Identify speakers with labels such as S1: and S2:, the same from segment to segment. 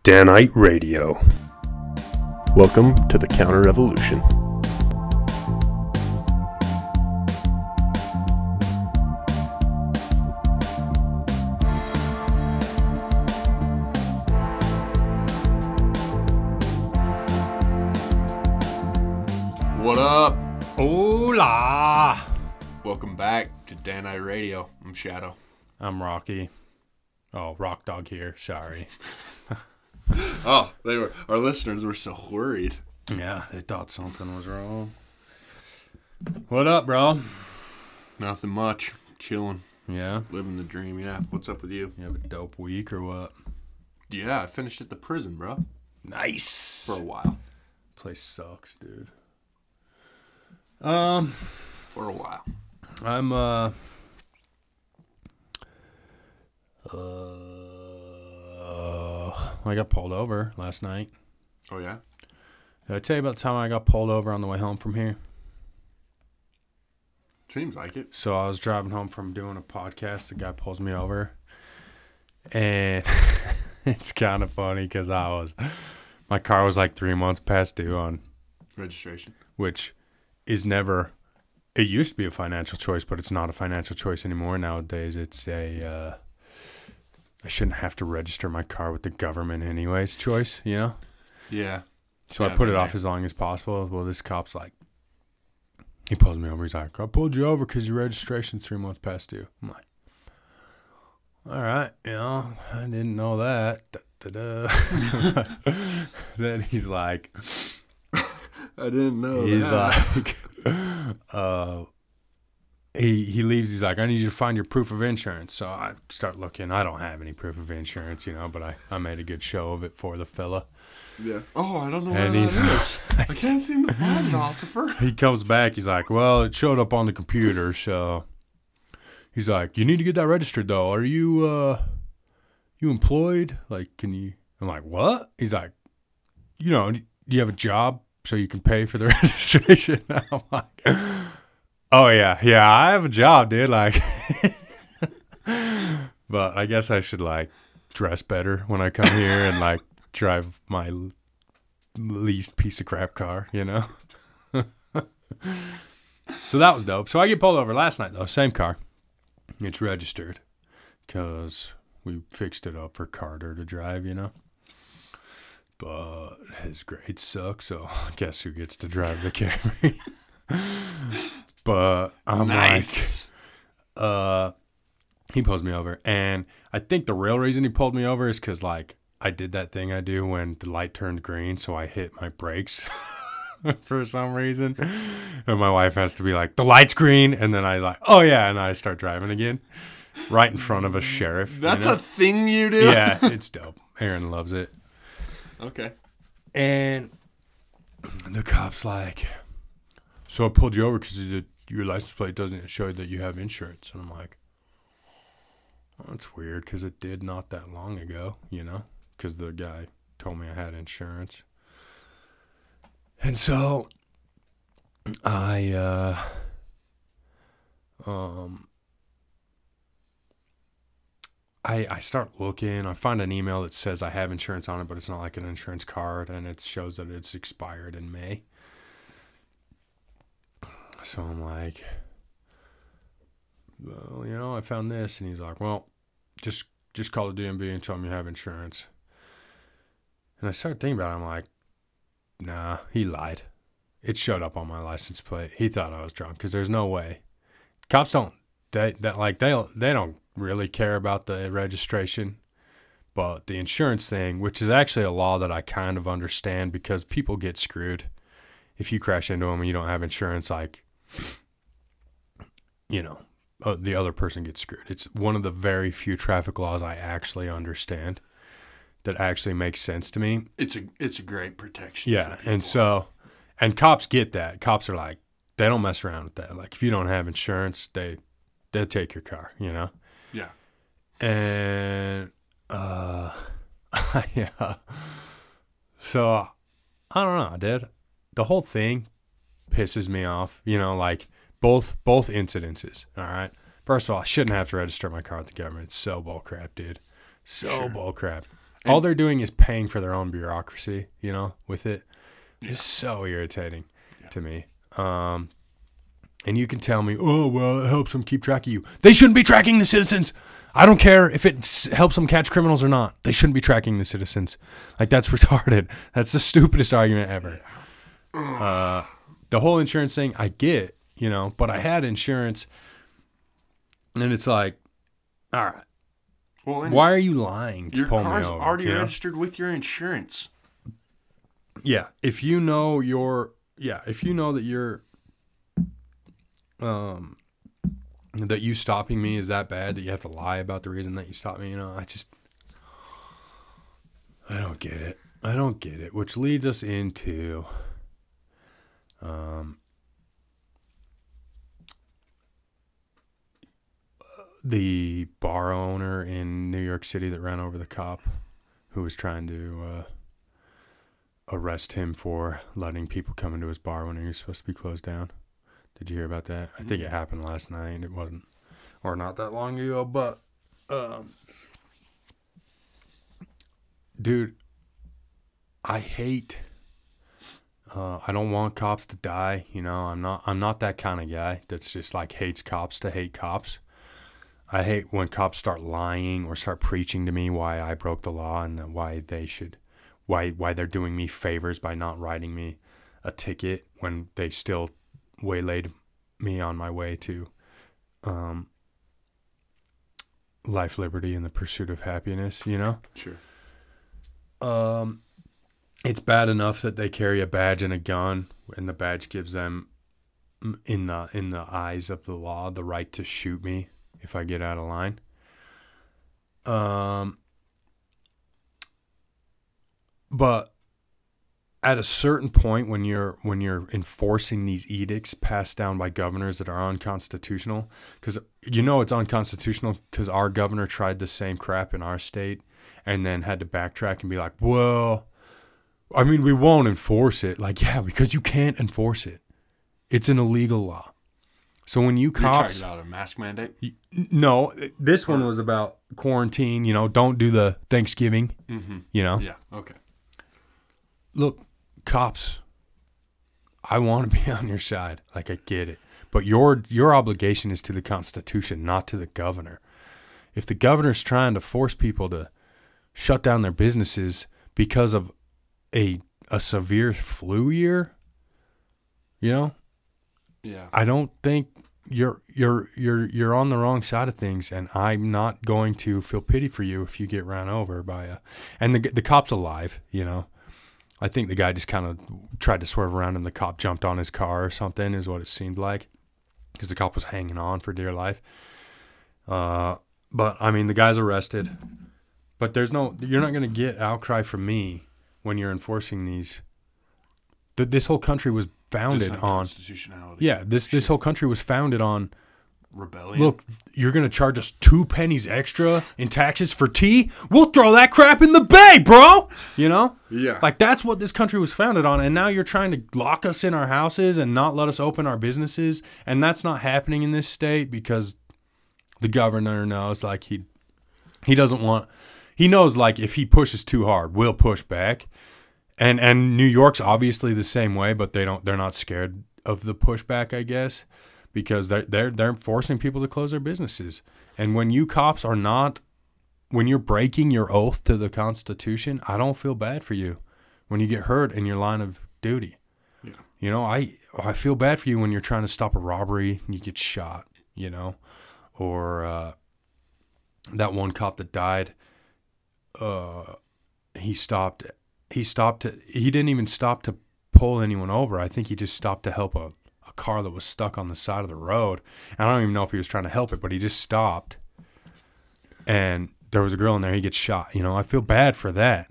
S1: Danite Radio.
S2: Welcome to the Counter Revolution.
S3: What up?
S1: Hola!
S3: Welcome back to Danite Radio. I'm Shadow.
S1: I'm Rocky. Oh, Rock Dog here. Sorry.
S3: Oh, our listeners were so worried.
S1: Yeah, they thought something was wrong. What up, bro?
S3: Nothing much. Chilling.
S1: Yeah?
S3: Living the dream, yeah. What's up with you?
S1: You have a dope week or what?
S3: Yeah, I finished at the prison, bro.
S1: Nice!
S3: For a while.
S1: Place sucks, dude.
S3: For a while.
S1: I got pulled over last night.
S3: Oh, yeah?
S1: Did I tell you about the time I got pulled over on the way home from here?
S3: Seems like it.
S1: So I was driving home from doing a podcast. The guy pulls me over. And it's kind of funny because my car was like 3 months past due on
S3: Registration.
S1: which is never, it used to be a financial choice, but it's not a financial choice anymore. Nowadays, it's I shouldn't have to register my car with the government anyways choice, you know?
S3: Yeah.
S1: So
S3: Yeah,
S1: I put it
S3: been
S1: off
S3: there.
S1: as long as possible. Well, this cop's like, he pulls me over. He's like, I pulled you over because your registration's 3 months past due. I'm like, all right, you know, I didn't know that. Then he's like,
S3: I didn't know
S1: he's
S3: that.
S1: like, he leaves. He's like, I need you to find your proof of insurance. So I start looking. I don't have any proof of insurance, you know, but I made a good show of it for the fella.
S3: Yeah. Oh, I don't know where
S1: And
S3: that
S1: he's
S3: is. I can't seem to find it, Ossifer.
S1: He comes back. He's like, well, it showed up on the computer. So he's like, you need to get that registered, though. Are you employed? Like, can you? I'm like, what? He's like, you know, do you have a job so you can pay for the registration? I'm like, oh, yeah, I have a job, dude. Like, but I guess I should, like, dress better when I come here and, like, drive my least piece of crap car, you know? So that was dope. So I get pulled over last night, though. Same car. It's registered because we fixed it up for Carter to drive, you know? But his grades suck, so guess who gets to drive the Camry? But I'm
S3: Nice.
S1: like, he pulls me over. And I think the real reason he pulled me over is because, like, I did that thing I do when the light turned green, so I hit my brakes for some reason. And my wife has to be like, the light's green. And then I like, oh, yeah. And I start driving again right in front of a sheriff.
S3: That's
S1: you know?
S3: a thing you do?
S1: Yeah, it's dope. Aaron loves it.
S3: Okay.
S1: And the cop's like, so I pulled you over because your license plate doesn't show that you have insurance. And I'm like, well, that's weird because it did not that long ago, you know, because the guy told me I had insurance. And so I start looking. I find an email that says I have insurance on it, but it's not like an insurance card, and it shows that it's expired in May. So I'm like, well, you know, I found this. And he's like, well, just call the DMV and tell them you have insurance. And I started thinking about it. I'm like, nah, he lied. It showed up on my license plate. He thought I was drunk because there's no way. Cops don't, they don't really care about the registration, but the insurance thing, which is actually a law that I kind of understand because people get screwed. If you crash into them and you don't have insurance, like, you know, the other person gets screwed. It's one of the very few traffic laws I actually understand that actually makes sense to me.
S3: It's a great protection.
S1: Yeah,
S3: for
S1: and
S3: people.
S1: so, and cops get that. Cops are like, they don't mess around with that. Like, if you don't have insurance, they'll take your car, you know?
S3: Yeah.
S1: And, yeah. So, I don't know, dude. The whole thing pisses me off, you know, like, both incidences, all right? First of all, I shouldn't have to register my car with the government. It's so bullcrap, dude. So
S3: Sure.
S1: bullcrap. All they're doing is paying for their own bureaucracy, with it. It's so irritating to me. And you can tell me, oh, well, it helps them keep track of you. They shouldn't be tracking the citizens. I don't care if it helps them catch criminals or not. They shouldn't be tracking the citizens. Like, that's retarded. That's the stupidest argument ever. The whole insurance thing, I get, but I had insurance, and it's like, all right. Well, why are you lying to pull me over?
S3: Your car's already registered with your insurance.
S1: Yeah, if you know that you're that you stopping me is that bad that you have to lie about the reason that you stopped me, I don't get it. I don't get it, which leads us into the bar owner in New York City that ran over the cop who was trying to arrest him for letting people come into his bar when he was supposed to be closed down. Did you hear about that? I think it happened last night. It wasn't, or not that long ago, but, dude, I hate, I don't want cops to die. I'm not that kind of guy that's just like hates cops to hate cops. I hate when cops start lying or start preaching to me why I broke the law and why they're doing me favors by not writing me a ticket when they still waylaid me on my way to life, liberty, and the pursuit of happiness,
S3: Sure.
S1: It's bad enough that they carry a badge and a gun, and the badge gives them, in the eyes of the law, the right to shoot me if I get out of line. But at a certain point, when you're enforcing these edicts passed down by governors that are unconstitutional, because it's unconstitutional because our governor tried the same crap in our state and then had to backtrack and be like, well, I mean, we won't enforce it. Like, yeah, because you can't enforce it. It's an illegal law. So when you cops...
S3: You're talking about a mask mandate?
S1: No, this one was about quarantine, don't do the Thanksgiving,
S3: Yeah, okay.
S1: Look, cops, I want to be on your side. Like, I get it. But your obligation is to the Constitution, not to the governor. If the governor's trying to force people to shut down their businesses because of a severe flu year,
S3: Yeah.
S1: I don't think you're on the wrong side of things, and I'm not going to feel pity for you if you get run over by and the cop's alive, I think the guy just kind of tried to swerve around and the cop jumped on his car or something is what it seemed like, because the cop was hanging on for dear life. But I mean, the guy's arrested, but you're not going to get outcry from me when you're enforcing these. This whole country was founded on
S3: constitutionality.
S1: Yeah, this whole country was founded on
S3: rebellion.
S1: Look, you're going to charge us 2 pennies extra in taxes for tea? We'll throw that crap in the bay, bro.
S3: Yeah.
S1: Like, that's what this country was founded on, and now you're trying to lock us in our houses and not let us open our businesses, and that's not happening in this state because the governor knows, like, he doesn't want. He knows, like, if he pushes too hard, we'll push back. And New York's obviously the same way, but they're not scared of the pushback, I guess, because they're forcing people to close their businesses. And when you cops are not, when you're breaking your oath to the Constitution, I don't feel bad for you when you get hurt in your line of duty.
S3: Yeah.
S1: I feel bad for you when you're trying to stop a robbery and you get shot, or that one cop that died, he didn't even stop to pull anyone over. I think he just stopped to help a car that was stuck on the side of the road. And I don't even know if he was trying to help it, but he just stopped. And there was a girl in there. He gets shot. I feel bad for that.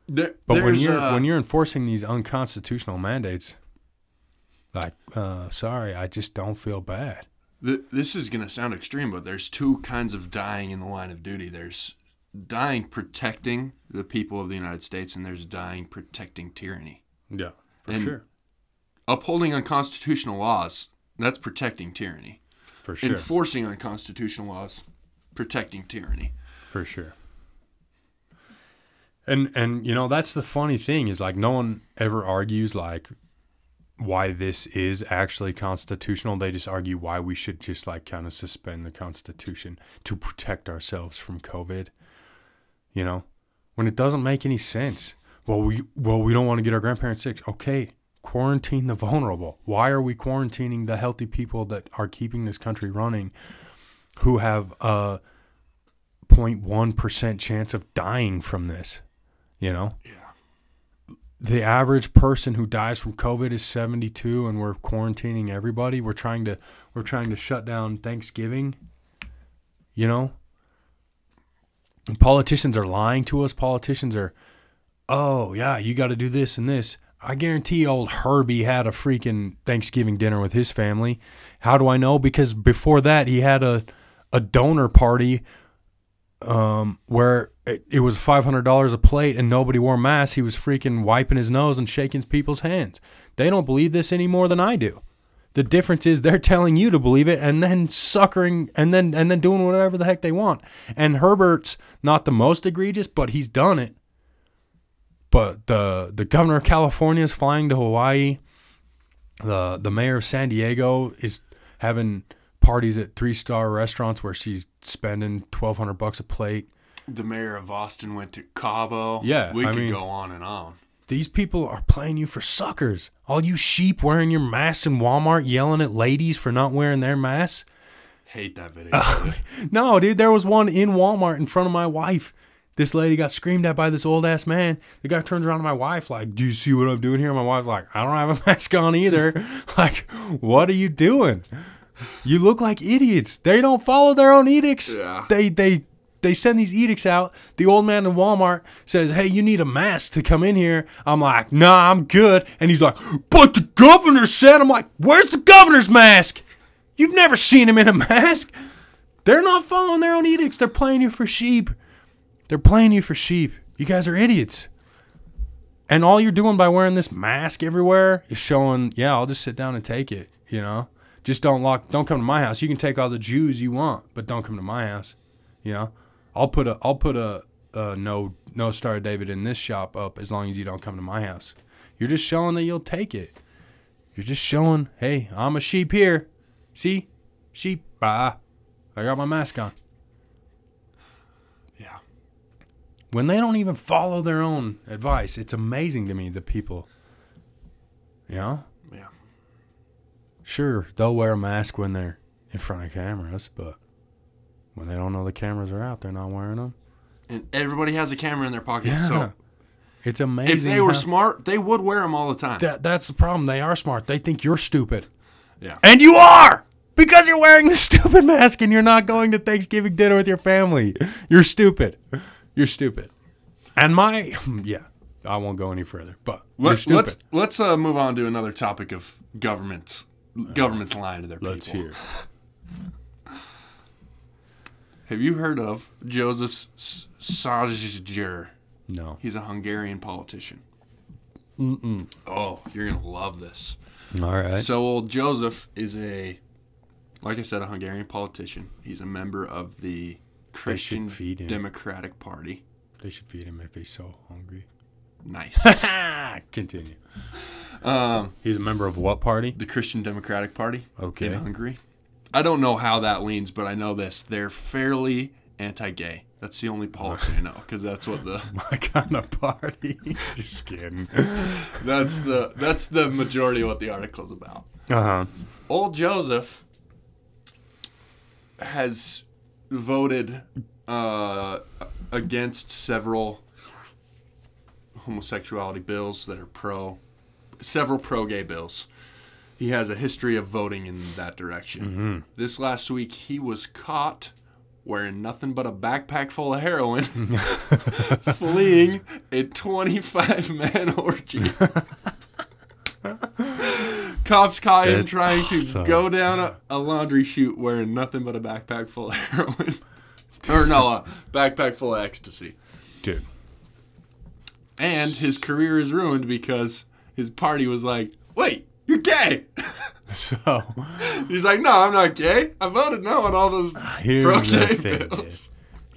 S1: But when you're enforcing these unconstitutional mandates, like, sorry, I just don't feel bad.
S3: This is going to sound extreme, but there's 2 kinds of dying in the line of duty. There's dying protecting the people of the United States, and there's dying protecting tyranny.
S1: Yeah, for sure.
S3: Upholding unconstitutional laws, that's protecting tyranny.
S1: For sure.
S3: Enforcing unconstitutional laws, protecting tyranny.
S1: For sure. And you know, that's the funny thing is, like, no one ever argues, like, why this is actually constitutional. They just argue why we should just, like, kind of suspend the Constitution to protect ourselves from COVID, you know, when it doesn't make any sense. Well, we don't want to get our grandparents sick. Okay, quarantine the vulnerable. Why are we quarantining the healthy people that are keeping this country running, who have a 0.1% chance of dying from this? You know?
S3: Yeah.
S1: The average person who dies from COVID is 72, and we're quarantining everybody. We're trying to shut down Thanksgiving. You know? And politicians are lying to us. Politicians are, oh, yeah, you got to do this and this. I guarantee old Herbie had a freaking Thanksgiving dinner with his family. How do I know? Because before that, he had a donor party where it was $500 a plate and nobody wore masks. He was freaking wiping his nose and shaking people's hands. They don't believe this any more than I do. The difference is they're telling you to believe it and then suckering and then doing whatever the heck they want. And Herbert's not the most egregious, but he's done it. But the governor of California is flying to Hawaii. The mayor of San Diego is having parties at 3-star restaurants where she's spending $1,200 a plate.
S3: The mayor of Austin went to Cabo.
S1: Yeah,
S3: we could go on and on.
S1: These people are playing you for suckers. All you sheep wearing your masks in Walmart, yelling at ladies for not wearing their masks.
S3: Hate that video.
S1: No, dude, there was one in Walmart in front of my wife. This lady got screamed at by this old-ass man. The guy turns around to my wife like, do you see what I'm doing here? My wife's like, I don't have a mask on either. Like, what are you doing? You look like idiots. They don't follow their own edicts.
S3: Yeah.
S1: They send these edicts out. The old man in Walmart says, hey, you need a mask to come in here. I'm like, nah, I'm good. And he's like, but the governor said. I'm like, where's the governor's mask? You've never seen him in a mask. They're not following their own edicts. They're playing you for sheep. They're playing you for sheep. You guys are idiots. And all you're doing by wearing this mask everywhere is showing, yeah, I'll just sit down and take it, you know? Just don't come to my house. You can take all the Jews you want, but don't come to my house, you know? I'll put a no Star David in this shop up as long as you don't come to my house. You're just showing that you'll take it. You're just showing, hey, I'm a sheep here. See? Sheep. I got my mask on.
S3: Yeah.
S1: When they don't even follow their own advice, it's amazing to me, the people. You know?
S3: Yeah.
S1: Sure, they'll wear a mask when they're in front of cameras, but when they don't know the cameras are out, they're not wearing them.
S3: And everybody has a camera in their pocket.
S1: Yeah.
S3: So
S1: it's amazing.
S3: If they were smart, they would wear them all the time.
S1: That's the problem. They are smart. They think you're stupid.
S3: Yeah.
S1: And you are! Because you're wearing this stupid mask and you're not going to Thanksgiving dinner with your family. You're stupid. You're stupid. And yeah, I won't go any further, but you're stupid.
S3: Let's move on to another topic of governments. Governments lying to their people.
S1: Let's hear.
S3: Have you heard of Joseph Szajer?
S1: No.
S3: He's a Hungarian politician.
S1: Mm-mm.
S3: Oh, you're going to love this.
S1: All right.
S3: So old Joseph is like I said, a Hungarian politician. He's a member of the Christian Democratic Party.
S1: They should feed him if he's so hungry.
S3: Nice.
S1: Continue. He's a member of what party?
S3: The Christian Democratic Party.
S1: Okay.
S3: In Hungary. I don't know how that leans, but I know this. They're fairly anti-gay. That's the only policy I know, because that's what the...
S1: My kind of party. Just kidding.
S3: That's the majority of what the article's about.
S1: Uh-huh.
S3: Old Joseph has voted against several homosexuality bills that are several pro-gay bills. He has a history of voting in that direction.
S1: Mm-hmm.
S3: This last week, he was caught wearing nothing but a backpack full of heroin, fleeing a 25-man orgy. Cops caught him trying to go down a laundry chute wearing nothing but a backpack full of heroin. Or no, a backpack full of ecstasy.
S1: Dude.
S3: And his career is ruined because his party was like, wait, you're gay.
S1: So
S3: he's like, no, I'm not gay. I voted no on all those pro-gay bills.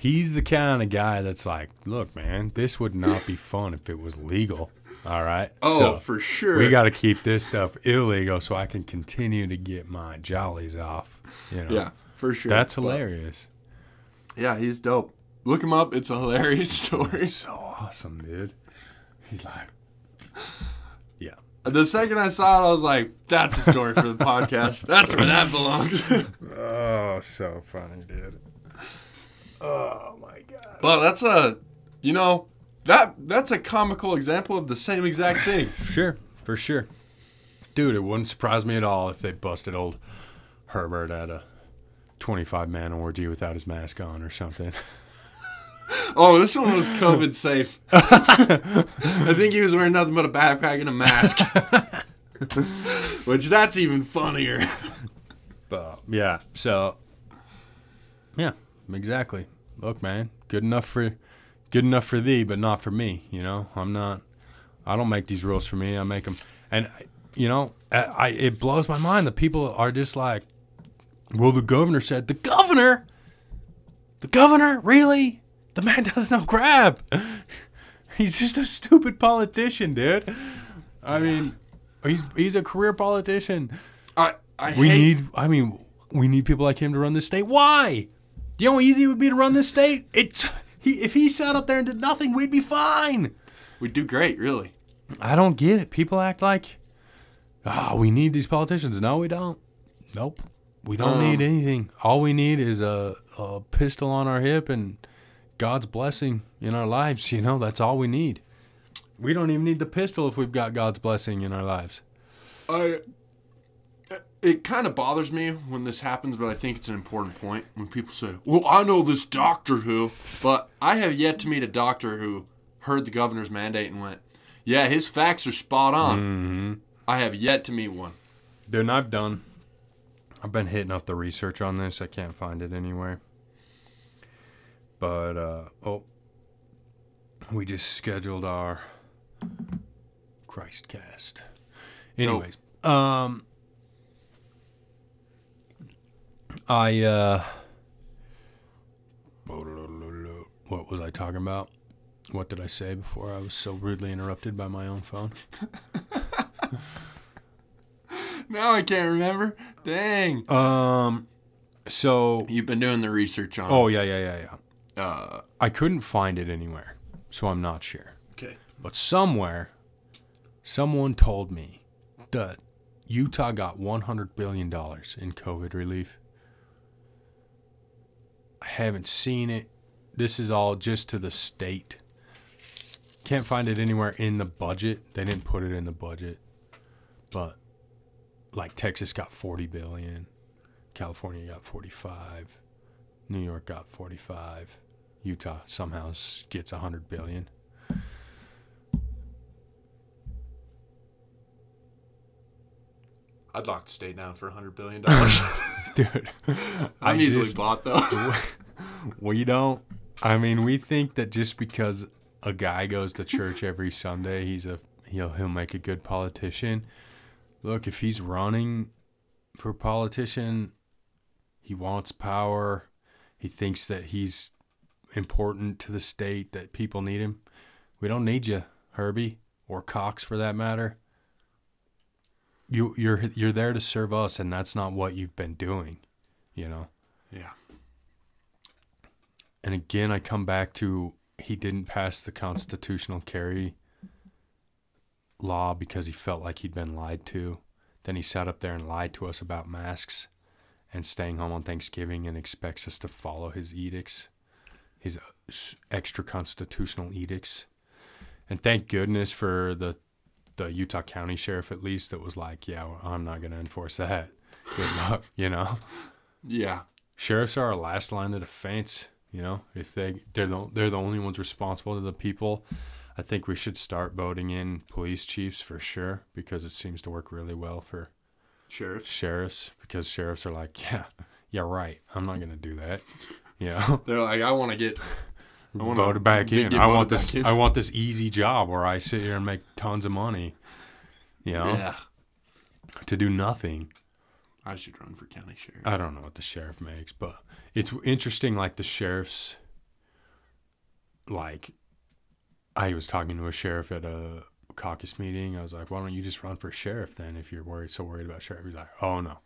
S1: He's the kind of guy that's like, look, man, this would not be fun if it was legal. All right?
S3: Oh,
S1: So
S3: for sure.
S1: we got to keep this stuff illegal so I can continue to get my jollies off. You know?
S3: Yeah, for sure.
S1: That's hilarious.
S3: Yeah, he's dope. Look him up. It's a hilarious story.
S1: It's so awesome, dude. He's like, yeah.
S3: The second I saw it, I was like, that's a story for the podcast. That's where that belongs.
S1: Oh, so funny, dude. Oh, my God.
S3: Well, that's that's a comical example of the same exact thing.
S1: Sure, for sure. Dude, it wouldn't surprise me at all if they busted old Herbert at a 25-man orgy without his mask on or something.
S3: Oh, this one was COVID safe. I think he was wearing nothing but a backpack and a mask. Which, that's even funnier.
S1: Yeah, so, yeah, exactly. Look, man, good enough for thee, but not for me, you know? I don't make these rules for me, I make them. And, you know, it blows my mind that people are just like, well, the governor said, the governor, really? The man does no crap. He's just a stupid politician, dude. I mean, he's a career politician. We need people like him to run this state. Why? Do you know how easy it would be to run this state? If he sat up there and did nothing, we'd be fine.
S3: We'd do great, really.
S1: I don't get it. People act like, we need these politicians. No, we don't. Nope. We don't need anything. All we need is a pistol on our hip and God's blessing in our lives. You know, that's all we need. We don't even need the pistol if we've got God's blessing in our lives.
S3: It kind of bothers me when this happens, but I think it's an important point. When people say, well, I know this doctor who, but I have yet to meet a doctor who heard the governor's mandate and went, yeah, his facts are spot on.
S1: Mm-hmm.
S3: I have yet to meet one.
S1: Dude, I've been hitting up the research on this. I can't find it anywhere. But, we just scheduled our Christcast. Anyways, what was I talking about? What did I say before I was so rudely interrupted by my own phone?
S3: Now I can't remember. Dang.
S1: So
S3: you've been doing the research on.
S1: Oh, yeah. I couldn't find it anywhere, so I'm not sure.
S3: Okay.
S1: But somewhere, someone told me that Utah got $100 billion in COVID relief. I haven't seen it. This is all just to the state. Can't find it anywhere in the budget. They didn't put it in the budget. But, like, Texas got $40 billion. California got 45. New York got 45. Utah somehow gets 100 billion.
S3: I'd lock the state down for $100 billion.
S1: Dude.
S3: I'm easily bought, though.
S1: We don't. I mean, we think that just because a guy goes to church every Sunday, he'll make a good politician. Look, if he's running for politician, he wants power. He thinks that he's important to the state, that people need him. We don't need you, Herbie, or Cox for that matter. You're there to serve us, and that's not what you've been doing, you know?
S3: Yeah.
S1: And again, I come back to he didn't pass the constitutional carry law because he felt like he'd been lied to. Then he sat up there and lied to us about masks and staying home on Thanksgiving and expects us to follow his edicts, his extra constitutional edicts. And thank goodness for the Utah County Sheriff, at least, that was like, yeah, well, I'm not going to enforce that. Good luck, you know?
S3: Yeah.
S1: Sheriffs are our last line of defense, you know? If they're the only ones responsible to the people. I think we should start voting in police chiefs for sure, because it seems to work really well for sheriffs, because sheriffs are like, yeah, right. I'm not going to do that. You know?
S3: They're like, I want to get
S1: voted back in. I want this easy job where I sit here and make tons of money. You know?
S3: Yeah.
S1: To do nothing.
S3: I should run for county sheriff.
S1: I don't know what the sheriff makes, but it's interesting, like the sheriffs like, I was talking to a sheriff at a caucus meeting. I was like, why don't you just run for sheriff then if you're so worried about sheriff? He's like, oh, no,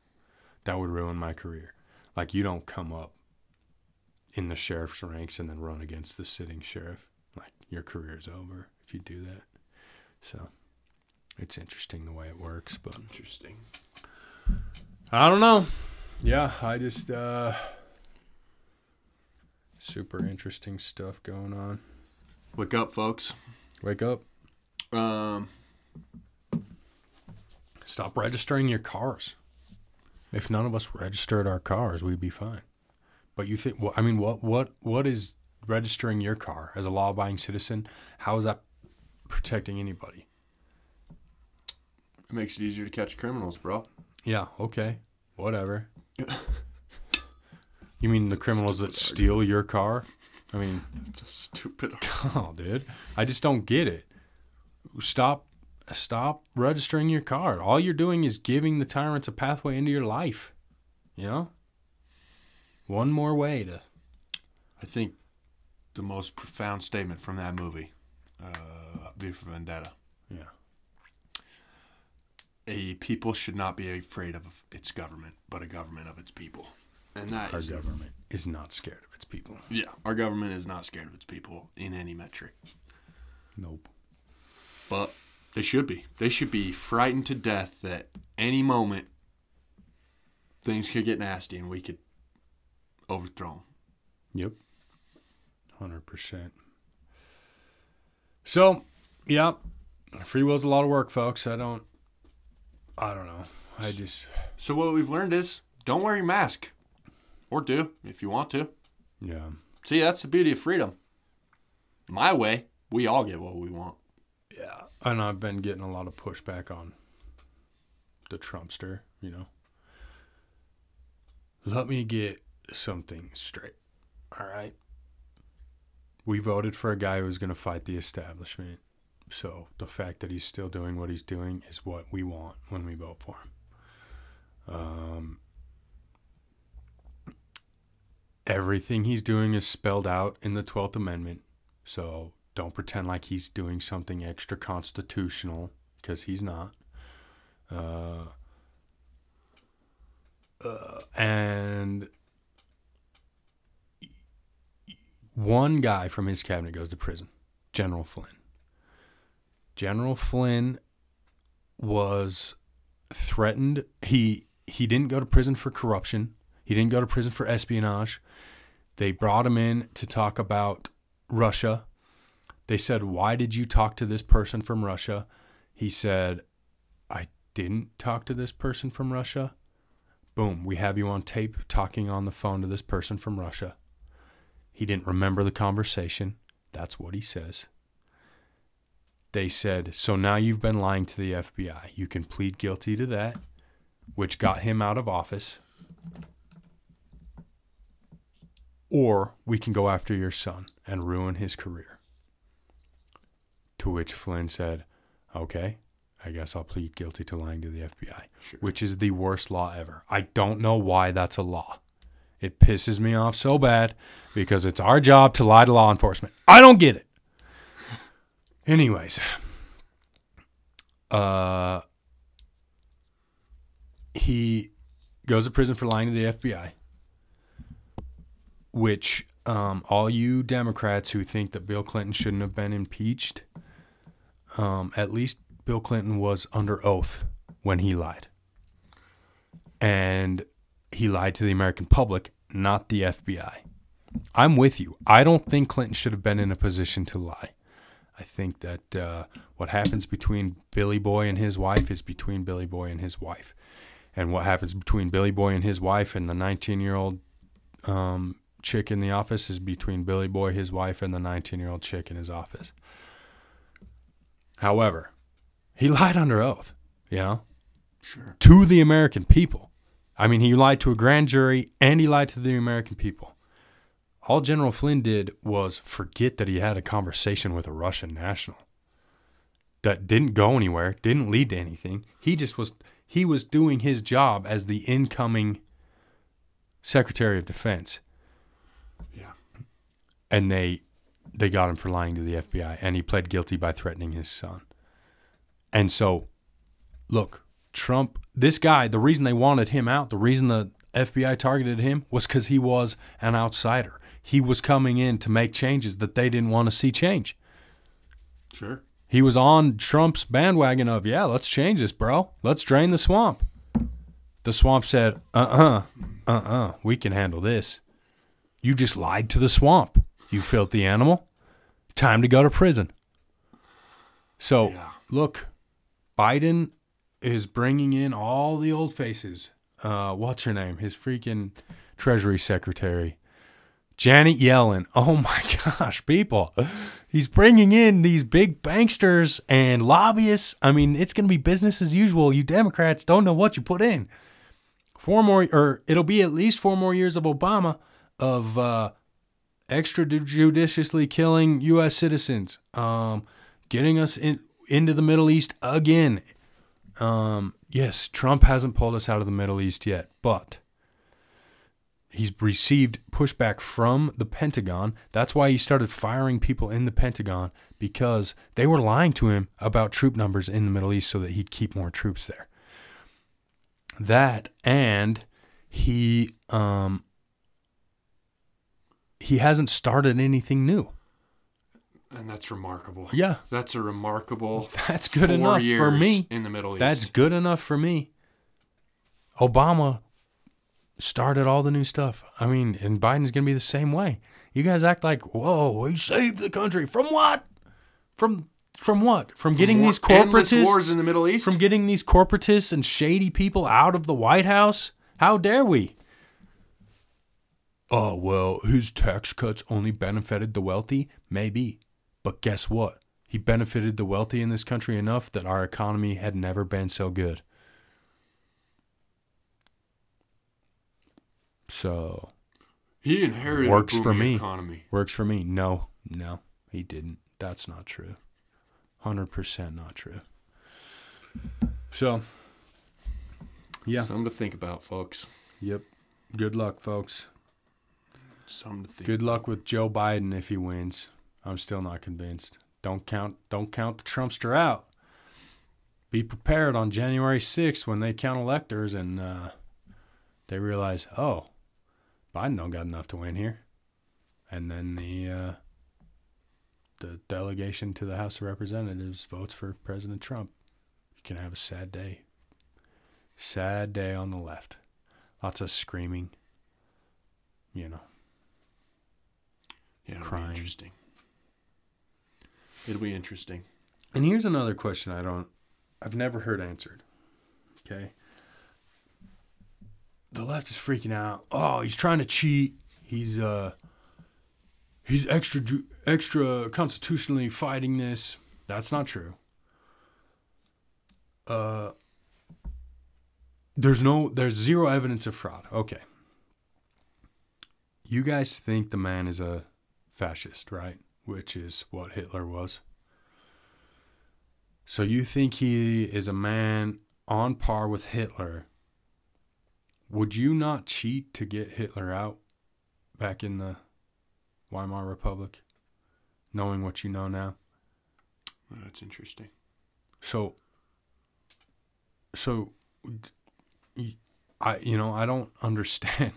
S1: that would ruin my career. Like, you don't come up in the sheriff's ranks and then run against the sitting sheriff. Like, your career's over if you do that. So it's interesting the way it works, but
S3: Interesting.
S1: I don't know. Yeah, I just super interesting stuff going on.
S3: Wake up, folks.
S1: Wake up. Stop registering your cars. If none of us registered our cars, we'd be fine. But you think, what is registering your car as a law-abiding citizen? How is that protecting anybody?
S3: It makes it easier to catch criminals, bro.
S1: Yeah, okay. Whatever. You mean the criminals that steal your car? I mean,
S3: It's a stupid
S1: oh, dude. I just don't get it. Stop registering your car. All you're doing is giving the tyrants a pathway into your life. You know? One more way to...
S3: I think the most profound statement from that movie, V for Vendetta.
S1: Yeah.
S3: A people should not be afraid of its government, but a government of its people. And that
S1: Our
S3: is...
S1: government is not scared of its people.
S3: Yeah, our government is not scared of its people in any metric.
S1: Nope.
S3: But they should be. They should be frightened to death that any moment things could get nasty and we could overthrow them.
S1: Yep. 100%. So, yeah. Free will's a lot of work, folks. I don't know.
S3: So what we've learned is don't wear your mask. Or do, if you want to.
S1: Yeah.
S3: See, that's the beauty of freedom. My way, we all get what we want.
S1: Yeah. And I've been getting a lot of pushback on the Trumpster, you know. Let me get something straight. All right. We voted for a guy who's going to fight the establishment. So the fact that he's still doing what he's doing is what we want when we vote for him. Everything he's doing is spelled out in the 12th Amendment. So don't pretend like he's doing something extra constitutional, because he's not. And one guy from his cabinet goes to prison, General Flynn. General Flynn was threatened. He didn't go to prison for corruption. He didn't go to prison for espionage. They brought him in to talk about Russia. They said, why did you talk to this person from Russia? He said, I didn't talk to this person from Russia. Boom, we have you on tape talking on the phone to this person from Russia. He didn't remember the conversation. That's what he says. They said, so now you've been lying to the FBI. You can plead guilty to that, which got him out of office. Or we can go after your son and ruin his career. To which Flynn said, okay, I guess I'll plead guilty to lying to the FBI,
S3: Sure.
S1: which is the worst law ever. I don't know why that's a law. It pisses me off so bad because it's our job to lie to law enforcement. I don't get it. Anyways, he goes to prison for lying to the FBI, which all you Democrats who think that Bill Clinton shouldn't have been impeached, at least Bill Clinton was under oath when he lied. And he lied to the American public, not the FBI. I'm with you. I don't think Clinton should have been in a position to lie. I think that what happens between Billy Boy and his wife is between Billy Boy and his wife. And what happens between Billy Boy and his wife and the 19-year-old chick in the office is between Billy Boy, his wife, and the 19-year-old chick in his office. However, he lied under oath, you know,
S3: Sure.
S1: to the American people. I mean, he lied to a grand jury and he lied to the American people. All General Flynn did was forget that he had a conversation with a Russian national that didn't go anywhere, didn't lead to anything. He was doing his job as the incoming Secretary of Defense.
S3: Yeah.
S1: And they they got him for lying to the FBI, and he pled guilty by threatening his son. And so, look, Trump, this guy, the reason they wanted him out, the reason the FBI targeted him was because he was an outsider. He was coming in to make changes that they didn't want to see change.
S3: Sure.
S1: He was on Trump's bandwagon of, yeah, let's change this, bro. Let's drain the swamp. The swamp said, we can handle this. You just lied to the swamp, you filthy animal. Time to go to prison. So, look, Biden is bringing in all the old faces. What's her name? His freaking Treasury Secretary. Janet Yellen. Oh my gosh, people. He's bringing in these big banksters and lobbyists. I mean, it's going to be business as usual. You Democrats don't know what you put in. It'll be at least 4 more years of Obama of extrajudiciously killing U.S. citizens, getting us into the Middle East again. Yes, Trump hasn't pulled us out of the Middle East yet, but he's received pushback from the Pentagon. That's why he started firing people in the Pentagon, because they were lying to him about troop numbers in the Middle East so that he'd keep more troops there. That, and he hasn't started anything new.
S3: And that's remarkable.
S1: Yeah.
S3: That's a remarkable
S1: That's good enough for me.
S3: In the Middle East.
S1: That's good enough for me. Obama started all the new stuff. I mean, and Biden's going to be the same way. You guys act like, whoa, we saved the country. From what? From what? From getting these corporatists
S3: wars in the Middle East?
S1: From getting these corporatists and shady people out of the White House? How dare we? Oh, well, his tax cuts only benefited the wealthy? Maybe. But guess what? He benefited the wealthy in this country enough that our economy had never been so good. So,
S3: he inherited
S1: works
S3: a
S1: for me.
S3: economy.
S1: Works for me. No, he didn't. That's not true. 100% not true. So, yeah.
S3: Something to think about, folks.
S1: Yep. Good luck, folks.
S3: Something to think.
S1: Good luck with Joe Biden if he wins. I'm still not convinced. Don't count the Trumpster out. Be prepared on January 6th when they count electors and they realize, oh, Biden don't got enough to win here. And then the delegation to the House of Representatives votes for President Trump. You can have a sad day. Sad day on the left. Lots of screaming. You know.
S3: Yeah, it'll
S1: crying.
S3: Be interesting. It'll be interesting.
S1: And here's another question I've never heard answered. Okay. The left is freaking out. Oh, he's trying to cheat. He's extra constitutionally fighting this. That's not true. There's zero evidence of fraud. Okay. You guys think the man is a fascist, right? Which is what Hitler was. So you think he is a man on par with Hitler. Would you not cheat to get Hitler out back in the Weimar Republic, knowing what you know now?
S3: That's interesting.
S1: So I don't understand.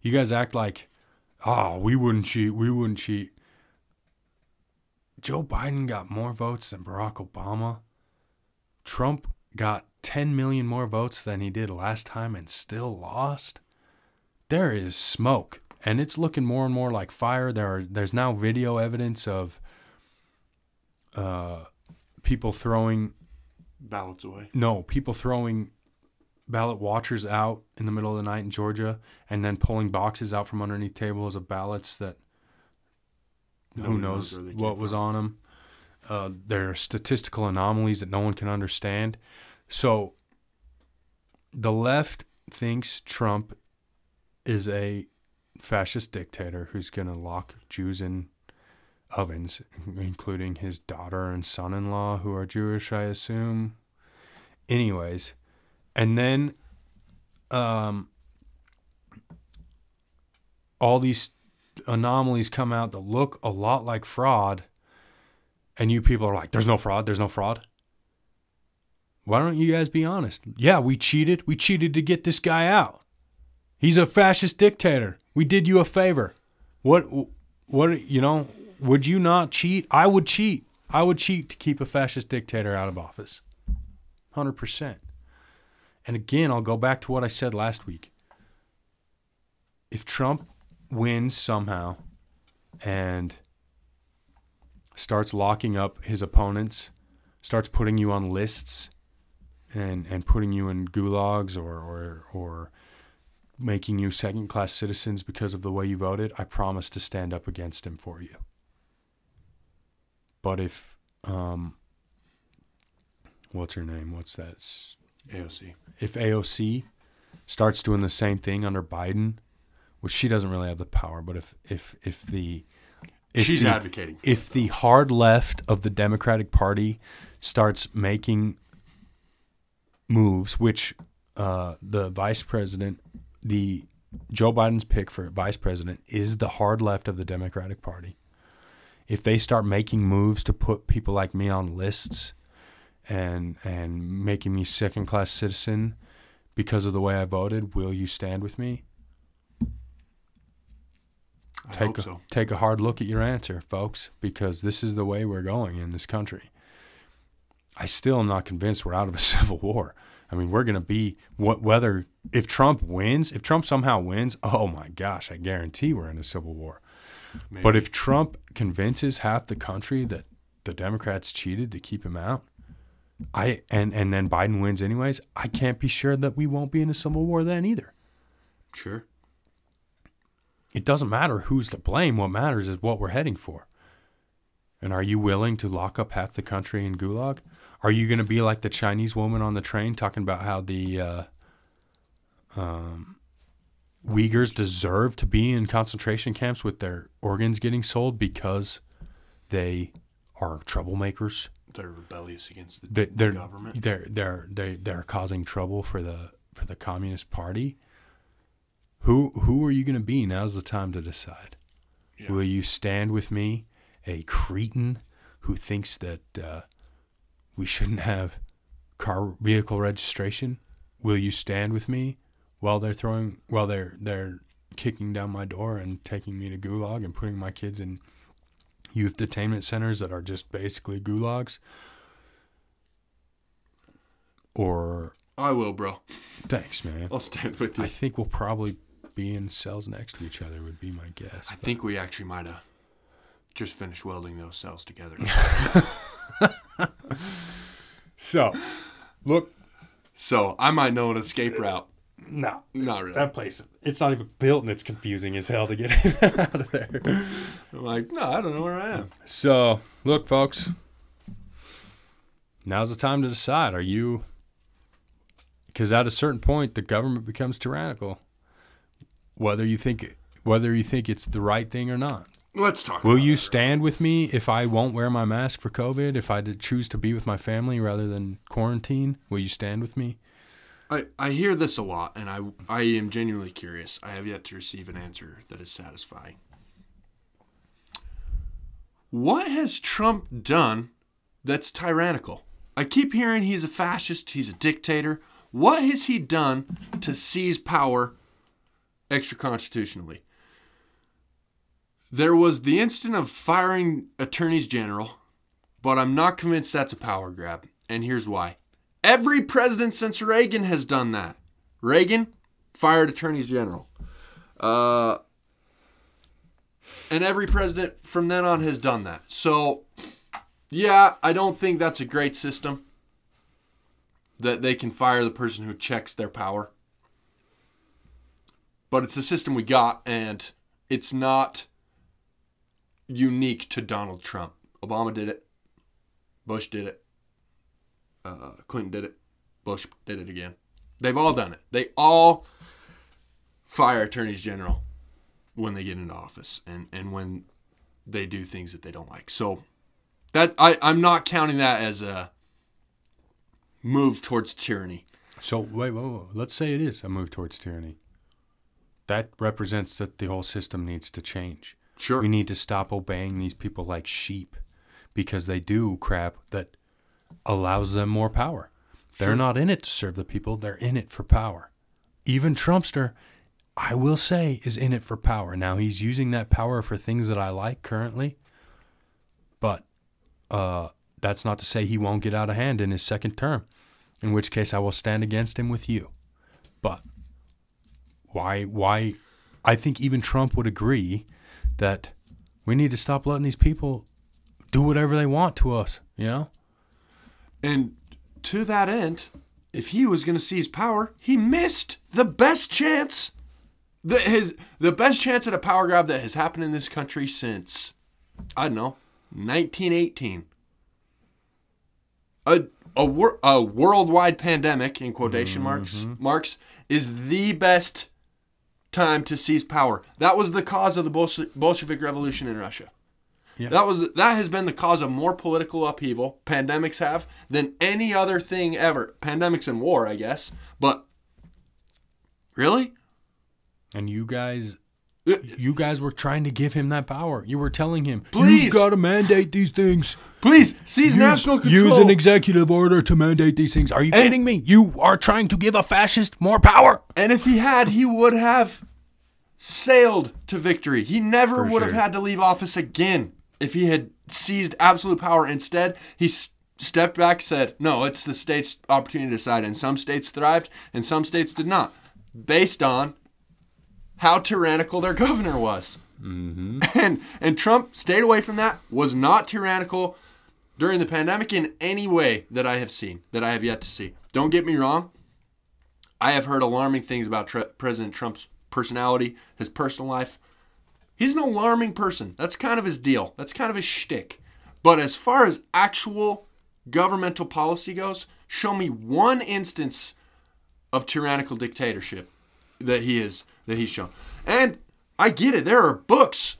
S1: You guys act like, oh, we wouldn't cheat. Joe Biden got more votes than Barack Obama. Trump got 10 million more votes than he did last time and still lost. There is smoke, and it's looking more and more like fire. There's now video evidence of people throwing
S3: ballots away.
S1: No, people throwing ballot watchers out in the middle of the night in Georgia and then pulling boxes out from underneath tables of ballots that who knows what was on them. There are statistical anomalies that no one can understand. So the left thinks Trump is a fascist dictator who's going to lock Jews in ovens, including his daughter and son-in-law, who are Jewish, I assume. Anyways, and then all these anomalies come out that look a lot like fraud, and you people are like, there's no fraud, there's no fraud. Why don't you guys be honest? Yeah, we cheated. We cheated to get this guy out. He's a fascist dictator. We did you a favor. What, would you not cheat? I would cheat. I would cheat to keep a fascist dictator out of office. 100%. And again, I'll go back to what I said last week. If Trump wins somehow and starts locking up his opponents, starts putting you on lists and putting you in gulags or making you second-class citizens because of the way you voted, I promise to stand up against him for you. But if, what's her name? What's that?
S3: AOC.
S1: If AOC starts doing the same thing under Biden, which she doesn't really have the power, but if
S3: she's advocating for
S1: if the hard left of the Democratic Party starts making moves, which the vice president, the Joe Biden's pick for vice president is the hard left of the Democratic Party. If they start making moves to put people like me on lists and making me second-class citizen because of the way I voted, will you stand with me?
S3: I hope so.
S1: Take a hard look at your answer, folks, because this is the way we're going in this country. I still am not convinced we're out of a civil war. I mean, we're going to be, if Trump somehow wins, oh my gosh, I guarantee we're in a civil war.
S3: Maybe.
S1: But if Trump convinces half the country that the Democrats cheated to keep him out, and then Biden wins anyways, I can't be sure that we won't be in a civil war then either.
S3: Sure.
S1: It doesn't matter who's to blame. What matters is what we're heading for. And are you willing to lock up half the country in gulag? Are you going to be like the Chinese woman on the train talking about how the Uyghurs deserve to be in concentration camps with their organs getting sold because they are troublemakers?
S3: They're rebellious against the government.
S1: They're causing trouble for the Communist Party. Who are you going to be? Now's the time to decide. Yeah. Will you stand with me, a cretin who thinks that we shouldn't have vehicle registration? Will you stand with me while they're kicking down my door and taking me to gulag and putting my kids in youth detainment centers that are just basically gulags? Or
S3: I will, bro.
S1: Thanks, man.
S3: I'll stand with you.
S1: I think we'll probably be in cells next to each other would be my guess.
S3: I think we actually might have just finished welding those cells together.
S1: So
S3: I might know an escape route.
S1: No.
S3: Not really.
S1: That place, it's not even built and it's confusing as hell to get out of there.
S3: I'm like, no, I don't know where I am.
S1: So, look, folks. Now's the time to decide. Because at a certain point, the government becomes tyrannical. Whether you think it's the right thing or not.
S3: Let's talk.
S1: Will you stand with me if I won't wear my mask for COVID? If I choose to be with my family rather than quarantine, will you stand with me?
S3: I hear this a lot, and I am genuinely curious. I have yet to receive an answer that is satisfying. What has Trump done that's tyrannical? I keep hearing he's a fascist, he's a dictator. What has he done to seize power extra-constitutionally? There was the instant of firing attorneys general, but I'm not convinced that's a power grab, and here's why. Every president since Reagan has done that. Reagan fired attorneys general. And every president from then on has done that. So, yeah, I don't think that's a great system, that they can fire the person who checks their power. But it's the system we got, and it's not unique to Donald Trump. Obama did it. Bush did it. Clinton did it. Bush did it again. They've all done it. They all fire attorneys general when they get into office and when they do things that they don't like. So that I'm not counting that as a move towards tyranny.
S1: So wait. Let's say it is a move towards tyranny. that represents that the whole system needs to change.
S3: Sure.
S1: We need to stop obeying these people like sheep because they do crap that allows them more power. They're
S3: Sure.
S1: not in it to serve the people. They're in it for power. Even Trumpster, I will say, is in it for power. Now, he's using that power for things that I like currently, but that's not to say he won't get out of hand in his second term, in which case I will stand against him with you. But why? I think even Trump would agree that we need to stop letting these people do whatever they want to us, you know?
S3: And to that end, if he was going to seize power, he missed the best chance. The best chance at a power grab that has happened in this country since, I don't know, 1918. A worldwide pandemic, in quotation marks, is the best time to seize power. That was the cause of the Bolshevik Revolution in Russia.
S1: Yeah.
S3: That has been the cause of more political upheaval, pandemics have, than any other thing ever. Pandemics and war, I guess. But really?
S1: And you guys were trying to give him that power. You were telling him,
S3: please,
S1: you've got to mandate these things.
S3: Please, seize national control.
S1: Use an executive order to mandate these things. Are you kidding me? You are trying to give a fascist more power.
S3: And if he had, he would have sailed to victory. He never would have had to leave office again if he had seized absolute power. Instead, he stepped back, said, no, it's the state's opportunity to decide. And some states thrived and some states did not, based on how tyrannical their governor was. Mm-hmm. And Trump stayed away from that, was not tyrannical during the pandemic in any way that I have seen, that I have yet to see. Don't get me wrong. I have heard alarming things about President Trump's personality, his personal life. He's an alarming person. That's kind of his deal. That's kind of his shtick. But as far as actual governmental policy goes, show me one instance of tyrannical dictatorship that he's shown. And I get it. There are books,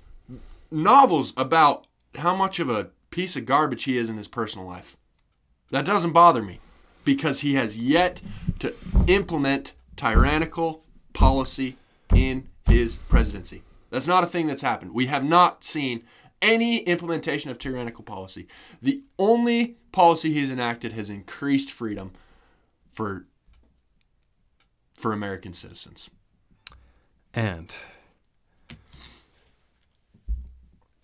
S3: novels about how much of a piece of garbage he is in his personal life. That doesn't bother me because he has yet to implement tyrannical policy in his presidency. That's not a thing that's happened. We have not seen any implementation of tyrannical policy. The only policy he's enacted has increased freedom for American citizens.
S1: And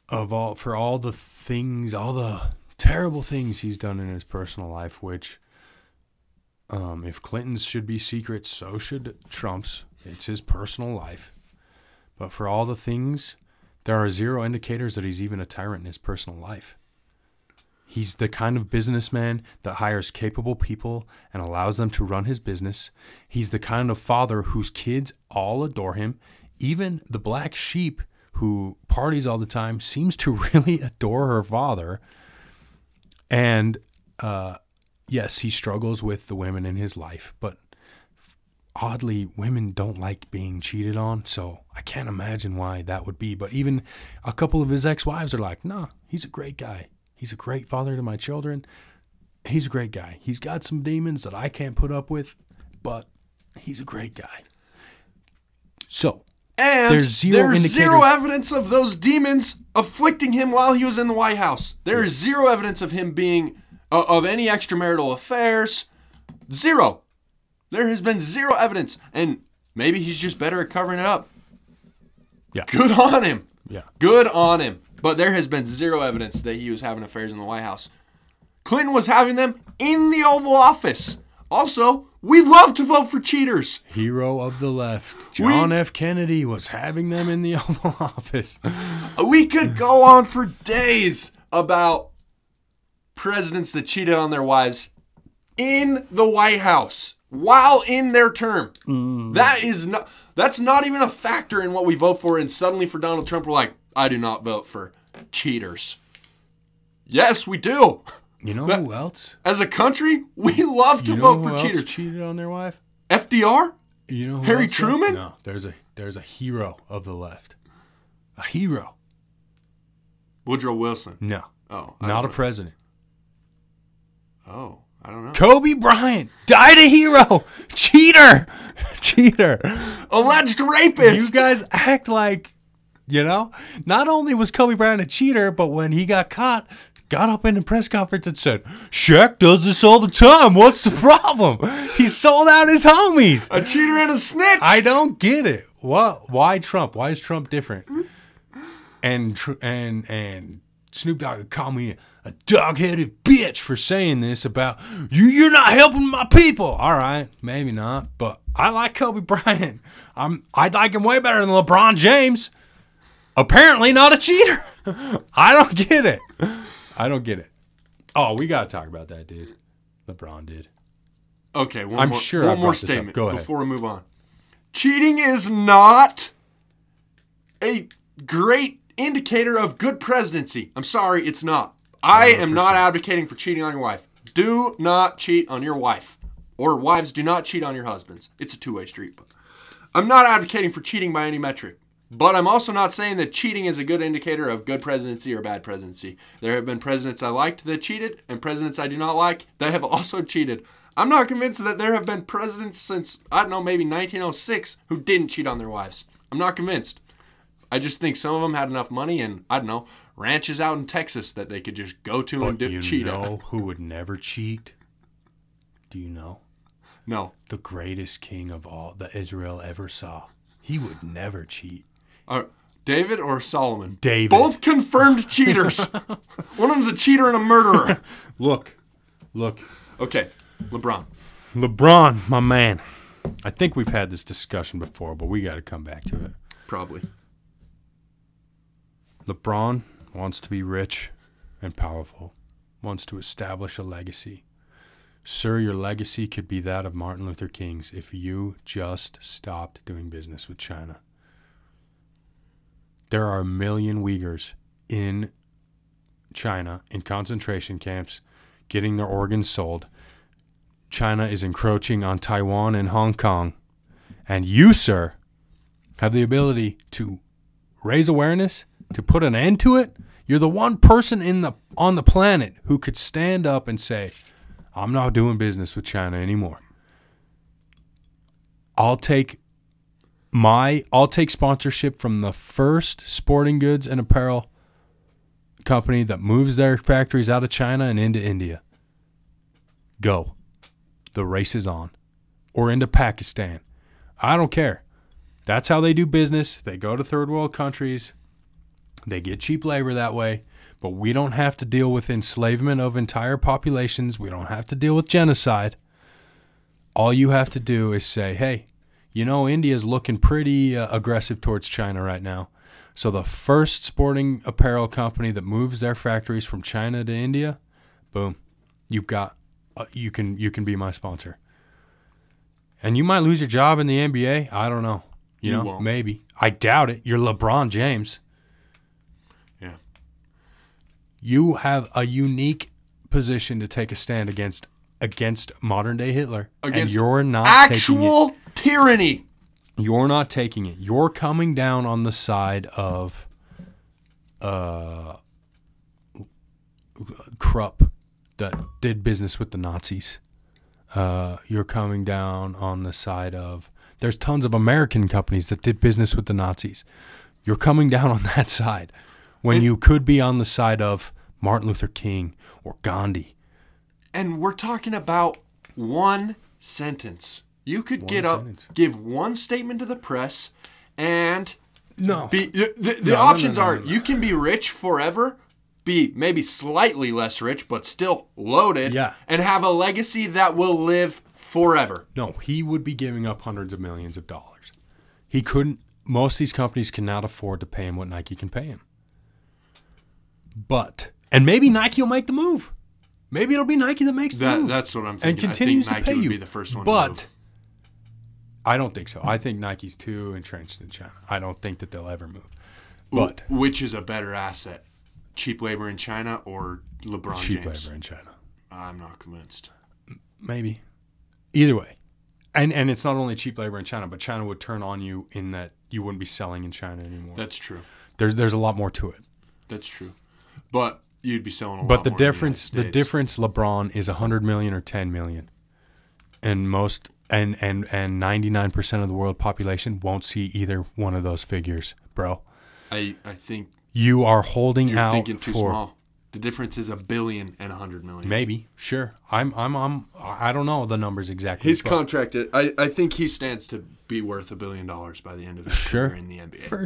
S1: for all the things, all the terrible things he's done in his personal life, which if Clinton's should be secret, so should Trump's. It's his personal life. But for all the things, there are zero indicators that he's even a tyrant in his personal life. He's the kind of businessman that hires capable people and allows them to run his business. He's the kind of father whose kids all adore him. Even the black sheep who parties all the time seems to really adore her father. And yes, he struggles with the women in his life, but oddly, women don't like being cheated on, so I can't imagine why that would be. But even a couple of his ex-wives are like, nah, he's a great guy. He's a great father to my children. He's a great guy. He's got some demons that I can't put up with, but he's a great guy. So,
S3: and
S1: there's zero
S3: evidence of those demons afflicting him while he was in the White House. There is zero evidence of him being, of any extramarital affairs. Zero. There has been zero evidence. And maybe he's just better at covering it up.
S1: Yeah.
S3: Good on him.
S1: Yeah.
S3: Good on him. But there has been zero evidence that he was having affairs in the White House. Clinton was having them in the Oval Office. Also, we love to vote for cheaters.
S1: Hero of the left, John F. Kennedy was having them in the Oval Office.
S3: We could go on for days about presidents that cheated on their wives in the White House while in their term. That's not even a factor in what we vote for. And suddenly for Donald Trump, we're like, I do not vote for cheaters. Yes, we do.
S1: You know who else?
S3: As a country, we love to vote for cheaters.
S1: Cheated on their wife?
S3: FDR?
S1: You know who
S3: Harry
S1: else
S3: Truman?
S1: No, there's a hero of the left. A hero.
S3: Woodrow Wilson.
S1: No.
S3: Oh.
S1: Not a president.
S3: Oh. I don't know.
S1: Kobe Bryant died a hero. Cheater.
S3: Alleged rapist.
S1: You guys act like, not only was Kobe Bryant a cheater, but when he got caught, got up in the press conference and said, Shaq does this all the time. What's the problem? He sold out his homies.
S3: A cheater and a snitch.
S1: I don't get it. What? Why Trump? Why is Trump different? And Snoop Dogg called me a dog-headed bitch for saying this about you. You're not helping my people. All right, maybe not, but I like Kobe Bryant. I like him way better than LeBron James. Apparently not a cheater. I don't get it. Oh, we got to talk about that, dude. LeBron did.
S3: Okay,
S1: one more
S3: statement
S1: Go ahead.
S3: before we move on. Cheating is not a great indicator of good presidency. I'm sorry, it's not. I am not advocating for cheating on your wife. Do not cheat on your wife. Or wives, do not cheat on your husbands. It's a two-way street. But I'm not advocating for cheating by any metric. But I'm also not saying that cheating is a good indicator of good presidency or bad presidency. There have been presidents I liked that cheated, and presidents I do not like that have also cheated. I'm not convinced that there have been presidents since, maybe 1906 who didn't cheat on their wives. I'm not convinced. I just think some of them had enough money and, ranches out in Texas that they could just go to and cheat on.
S1: You know who would never cheat? Do you know?
S3: No.
S1: The greatest king of all that Israel ever saw. He would never cheat.
S3: David or Solomon?
S1: David.
S3: Both confirmed cheaters. One of them's a cheater and a murderer.
S1: Look.
S3: Okay,
S1: LeBron, my man. I think we've had this discussion before, but we got to come back to it.
S3: Probably.
S1: LeBron wants to be rich and powerful, wants to establish a legacy. Sir, your legacy could be that of Martin Luther King's if you just stopped doing business with China. There are 1 million Uyghurs in China in concentration camps getting their organs sold. China is encroaching on Taiwan and Hong Kong. And you, sir, have the ability to raise awareness, to put an end to it. You're the one person on the planet who could stand up and say, I'm not doing business with China anymore. I'll take sponsorship from the first sporting goods and apparel company that moves their factories out of China and into India. Go. The race is on. Or into Pakistan. I don't care. That's how they do business. They go to third world countries. They get cheap labor that way. But we don't have to deal with enslavement of entire populations. We don't have to deal with genocide. All you have to do is say, hey, India's looking pretty aggressive towards China right now. So the first sporting apparel company that moves their factories from China to India, boom, you've got, you can be my sponsor. And you might lose your job in the NBA. I don't know. You
S3: won't.
S1: Maybe. I doubt it. You're LeBron James.
S3: Yeah.
S1: You have a unique position to take a stand against modern day Hitler.
S3: Against
S1: and you're not
S3: actual tyranny.
S1: You're not taking it. You're coming down on the side of Krupp that did business with the Nazis. You're coming down on the side of... There's tons of American companies that did business with the Nazis. You're coming down on that side when you could be on the side of Martin Luther King or Gandhi.
S3: And we're talking about one sentence. You could get up, give one statement to the press, and the options are you can be rich forever, be maybe slightly less rich, but still loaded, and have a legacy that will live forever.
S1: No, he would be giving up hundreds of millions of dollars. He couldn't. Most of these companies cannot afford to pay him what Nike can pay him. And maybe Nike will make the move. Maybe it'll be Nike that makes the move.
S3: That's what I'm thinking.
S1: And continues
S3: I think
S1: to
S3: Nike
S1: pay you.
S3: would be the first one to move.
S1: I don't think so. I think Nike's too entrenched in China. I don't think that they'll ever move. But
S3: which is a better asset? Cheap labor in China or LeBron James?
S1: Cheap labor in China.
S3: I'm not convinced.
S1: Maybe. Either way. And it's not only cheap labor in China, but China would turn on you in that you wouldn't be selling in China anymore.
S3: That's true.
S1: There's a lot more to it.
S3: That's true. But you'd be selling a lot
S1: But the
S3: more in
S1: difference,
S3: United States.
S1: LeBron is 100 million or 10 million, and 99% of the world population won't see either one of those figures, bro.
S3: I think
S1: You are holding
S3: you're
S1: out
S3: thinking too
S1: for
S3: small. The difference is $1 billion and 100 million.
S1: maybe, sure. I don't know the numbers exactly.
S3: His
S1: but
S3: contract, I think he stands to be worth $1 billion by the end of his
S1: Sure.
S3: career in the NBA.
S1: for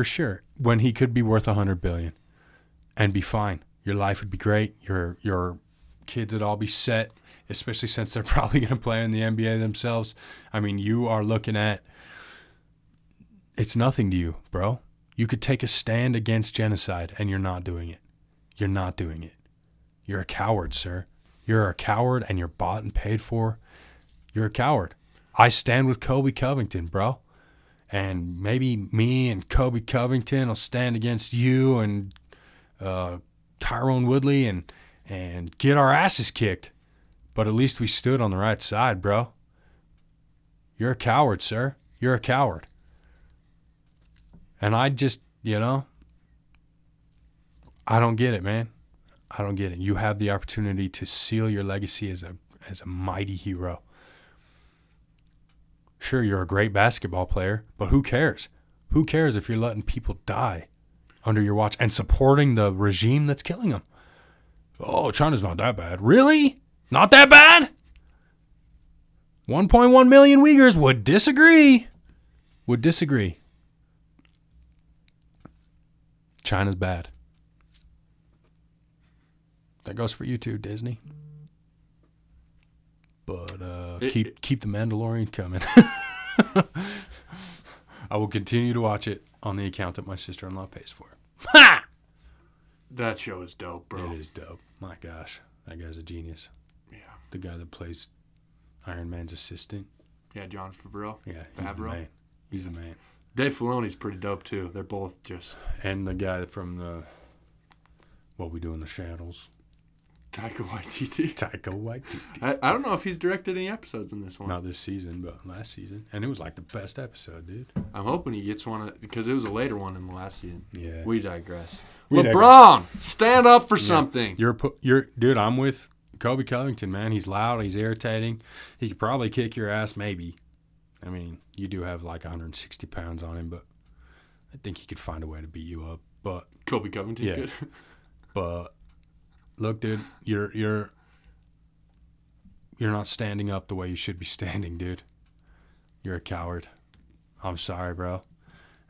S1: sure. When he could be worth 100 billion, and be fine. Your life would be great. Your kids would all be set, especially since they're probably going to play in the NBA themselves. I mean, you are looking at, it's nothing to you, bro. You could take a stand against genocide, and you're not doing it. You're not doing it. You're a coward, sir. You're a coward, and you're bought and paid for. You're a coward. I stand with Kobe Covington, bro. And maybe me and Kobe Covington will stand against you and Tyrone Woodley and get our asses kicked. But at least we stood on the right side, bro. You're a coward, sir. You're a coward. And I just, I don't get it, man. I don't get it. You have the opportunity to seal your legacy as a mighty hero. Sure, you're a great basketball player, but who cares? Who cares if you're letting people die under your watch and supporting the regime that's killing them? Oh, China's not that bad. Really? Not that bad? 1.1 million Uyghurs would disagree. China's bad. That goes for you too, Disney. But keep the Mandalorian coming. I will continue to watch it on the account that my sister-in-law pays for. Ha!
S3: That show is dope, bro.
S1: It is dope. My gosh, that guy's a genius.
S3: Yeah.
S1: The guy that plays Iron Man's assistant.
S3: Yeah, John Favreau.
S1: Yeah, he's the man. He's the man.
S3: Dave Filoni's pretty dope too. They're both just.
S1: And the guy from the What We Do in the Shadows.
S3: Taika Waititi. I don't know if he's directed any episodes in this one.
S1: Not this season, but last season. And it was like the best episode, dude.
S3: I'm hoping he gets one because it was a later one in the last season.
S1: Yeah.
S3: We digress. LeBron, stand up for something.
S1: Dude, I'm with Kobe Covington, man. He's loud. He's irritating. He could probably kick your ass, maybe. I mean, you do have like 160 pounds on him, but I think he could find a way to beat you up. But
S3: Kobe Covington could.
S1: But look, dude, you're not standing up the way you should be standing, dude. You're a coward. I'm sorry, bro.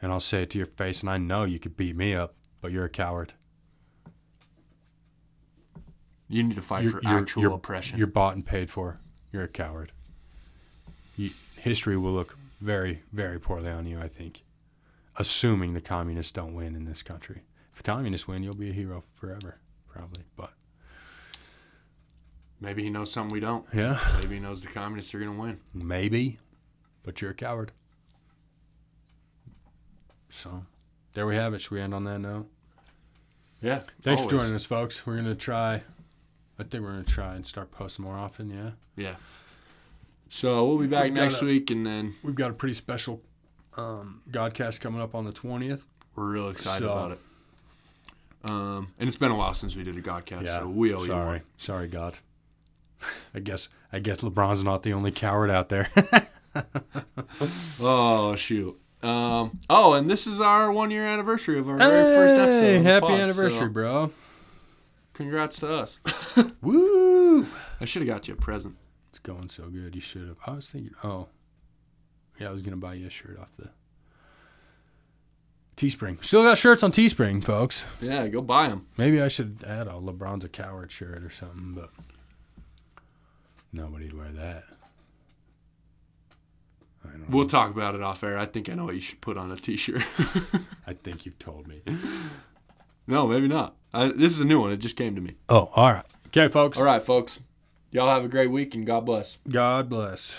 S1: And I'll say it to your face, and I know you could beat me up, but you're a coward.
S3: You need to fight for actual oppression.
S1: You're bought and paid for. You're a coward. History will look very, very poorly on you, I think, assuming the communists don't win in this country. If the communists win, you'll be a hero forever, probably. But
S3: maybe he knows something we don't.
S1: Yeah.
S3: Maybe he knows the communists are going to win.
S1: Maybe, but you're a coward. So, there we have it. Should we end on that note?
S3: Yeah.
S1: Thanks for joining us, folks. I think we're going to try and start posting more often, yeah?
S3: Yeah. So, we'll be back next week, and then
S1: we've got a pretty special Godcast coming up on the 20th.
S3: We're real excited about it. And it's been a while since we did a Godcast, so we owe you one.
S1: Sorry, God. I guess LeBron's not the only coward out there.
S3: Oh, shoot. And this is our 1-year anniversary of our very first episode.
S1: Happy anniversary, bro.
S3: Congrats to us.
S1: Woo!
S3: I should have got you a present.
S1: It's going so good. You should have. I was thinking, I was going to buy you a shirt off the Teespring. Still got shirts on Teespring, folks.
S3: Yeah, go buy them.
S1: Maybe I should add a LeBron's a coward shirt or something, but nobody'd wear that.
S3: We'll talk about it off air. I think I know what you should put on a T-shirt.
S1: I think you've told me.
S3: No, maybe not. This is a new one. It just came to me.
S1: Oh, all right. Okay, folks.
S3: All right, folks. Y'all have a great week, and God bless.
S1: God bless.